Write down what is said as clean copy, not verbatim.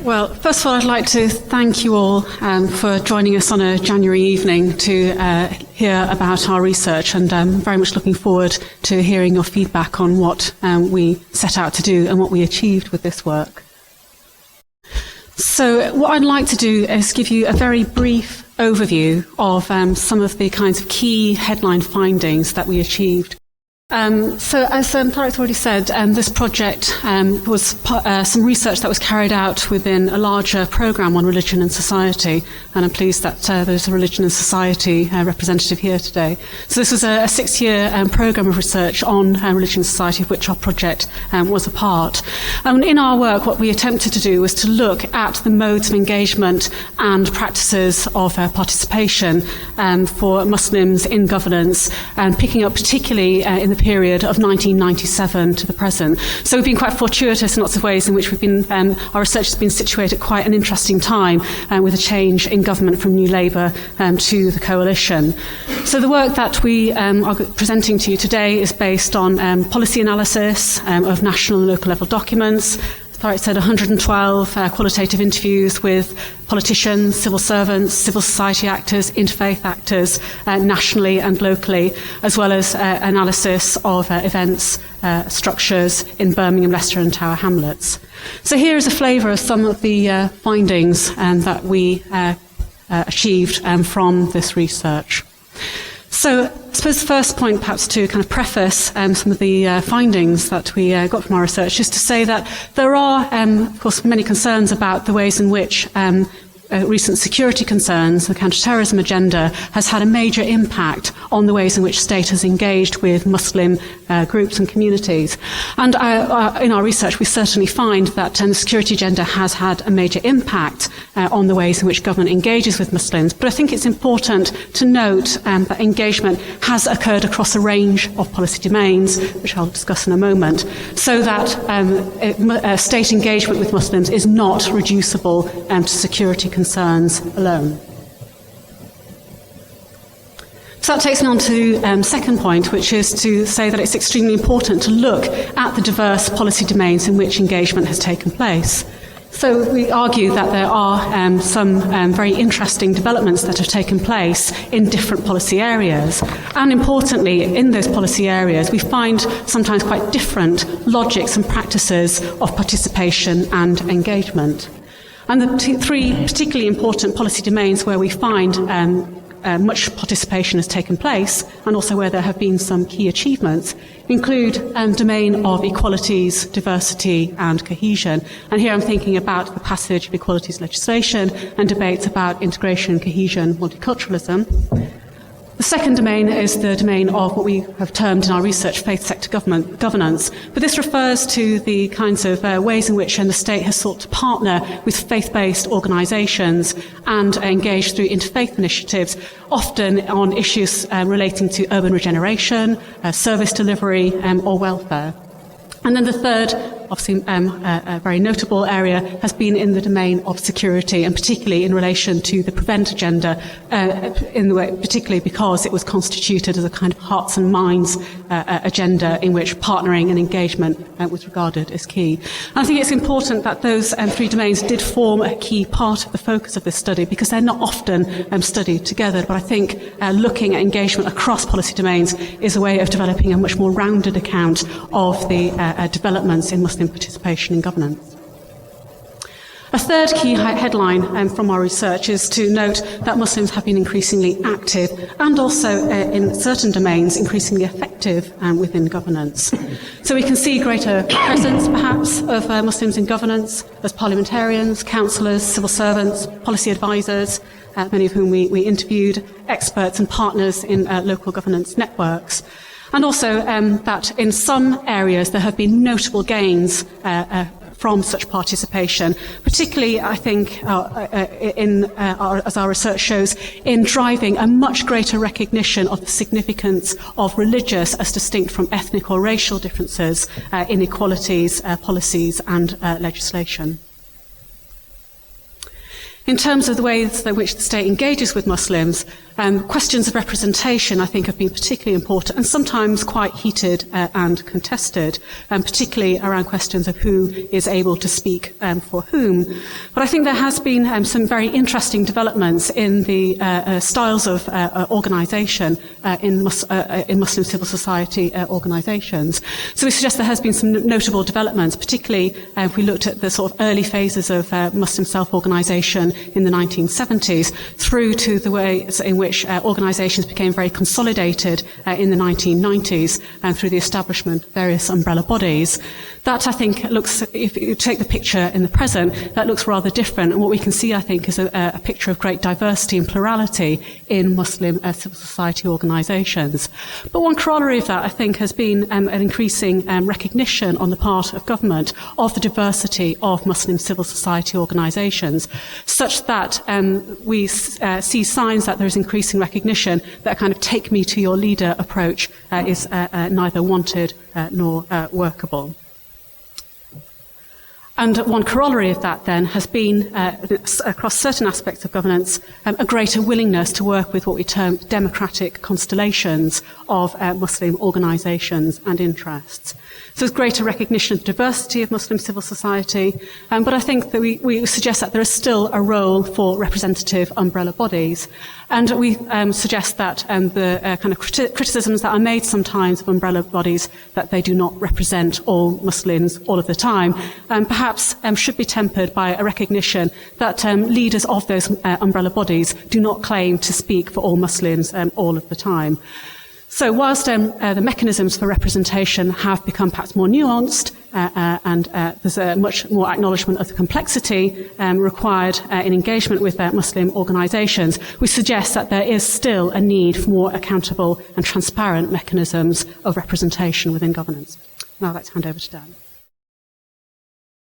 Well, first of all, I'd like to thank you all for joining us on a January evening to hear about our research, and I'm very much looking forward to hearing your feedback on what we set out to do and what we achieved with this work. So what I'd like to do is give you a very brief overview of some of the kinds of key headline findings that we achieved. So as Therese already said, this project was some research that was carried out within a larger programme on religion and society, and I'm pleased that there's a religion and society representative here today. So this was a 6-year programme of research on religion and society, of which our project was a part. In our work, what we attempted to do was to look at the modes of engagement and practices of participation for Muslims in governance, and picking up particularly in the period of 1997 to the present. So we've been quite fortuitous in lots of ways in which we've been, our research has been situated at quite an interesting time with a change in government from New Labour to the coalition. So the work that we are presenting to you today is based on policy analysis of national and local level documents. It said 112 qualitative interviews with politicians, civil servants, civil society actors, interfaith actors, nationally and locally, as well as analysis of events, structures in Birmingham, Leicester and Tower Hamlets. So here is a flavour of some of the findings that we achieved from this research. So I suppose the first point, perhaps to kind of preface some of the findings that we got from our research, is to say that there are, of course, many concerns about the ways in which recent security concerns, the counter-terrorism agenda, has had a major impact on the ways in which state has engaged with Muslim groups and communities. And in our research, we certainly find that the security agenda has had a major impact on the ways in which government engages with Muslims. But I think it's important to note that engagement has occurred across a range of policy domains, which I'll discuss in a moment, so that state engagement with Muslims is not reducible to security concerns alone. So that takes me on to second point, which is to say that it's extremely important to look at the diverse policy domains in which engagement has taken place. So we argue that there are some very interesting developments that have taken place in different policy areas. And importantly, in those policy areas, we find sometimes quite different logics and practices of participation and engagement. And the three particularly important policy domains where we find much participation has taken place, and also where there have been some key achievements, include domain of equalities, diversity and cohesion. And here I'm thinking about the passage of equalities legislation and debates about integration, cohesion, multiculturalism. The second domain is the domain of what we have termed in our research faith sector governance, but this refers to the kinds of ways in which the state has sought to partner with faith-based organisations and engage through interfaith initiatives, often on issues relating to urban regeneration, service delivery or welfare. And then the third, obviously a very notable area, has been in the domain of security, and particularly in relation to the prevent agenda, particularly because it was constituted as a kind of hearts and minds agenda in which partnering and engagement was regarded as key. And I think it's important that those three domains did form a key part of the focus of this study, because they're not often studied together. But I think looking at engagement across policy domains is a way of developing a much more rounded account of the developments in Muslim participation in governance. A third key headline from our research is to note that Muslims have been increasingly active and also in certain domains increasingly effective within governance. So we can see greater presence perhaps of Muslims in governance as parliamentarians, councillors, civil servants, policy advisors, many of whom we interviewed, experts and partners in local governance networks. And also that in some areas there have been notable gains from such participation, particularly, I think, as our research shows, in driving a much greater recognition of the significance of religious as distinct from ethnic or racial differences, inequalities, policies and legislation. In terms of the ways in which the state engages with Muslims, questions of representation, I think, have been particularly important and sometimes quite heated and contested, particularly around questions of who is able to speak for whom. But I think there has been some very interesting developments in the styles of organisation in Muslim civil society organisations. So we suggest there has been some notable developments, particularly if we looked at the sort of early phases of Muslim self-organisation in the 1970s through to the ways in which organisations became very consolidated in the 1990s and through the establishment of various umbrella bodies. That, I think, looks, if you take the picture in the present, that looks rather different. And what we can see, I think, is a picture of great diversity and plurality in Muslim civil society organisations. But one corollary of that, I think, has been an increasing recognition on the part of government of the diversity of Muslim civil society organisations, such that we see signs that there is increasing recognition that a kind of take me to your leader approach is neither wanted nor workable. And one corollary of that, then, has been, across certain aspects of governance, a greater willingness to work with what we term democratic constellations of Muslim organisations and interests. So there's greater recognition of the diversity of Muslim civil society, but I think that we suggest that there is still a role for representative umbrella bodies. And we suggest that the kind of criticisms that are made sometimes of umbrella bodies, that they do not represent all Muslims all of the time, perhaps should be tempered by a recognition that leaders of those umbrella bodies do not claim to speak for all Muslims all of the time. So whilst the mechanisms for representation have become perhaps more nuanced and there's a much more acknowledgement of the complexity required in engagement with Muslim organisations, we suggest that there is still a need for more accountable and transparent mechanisms of representation within governance. Now I'd like to hand over to Dan.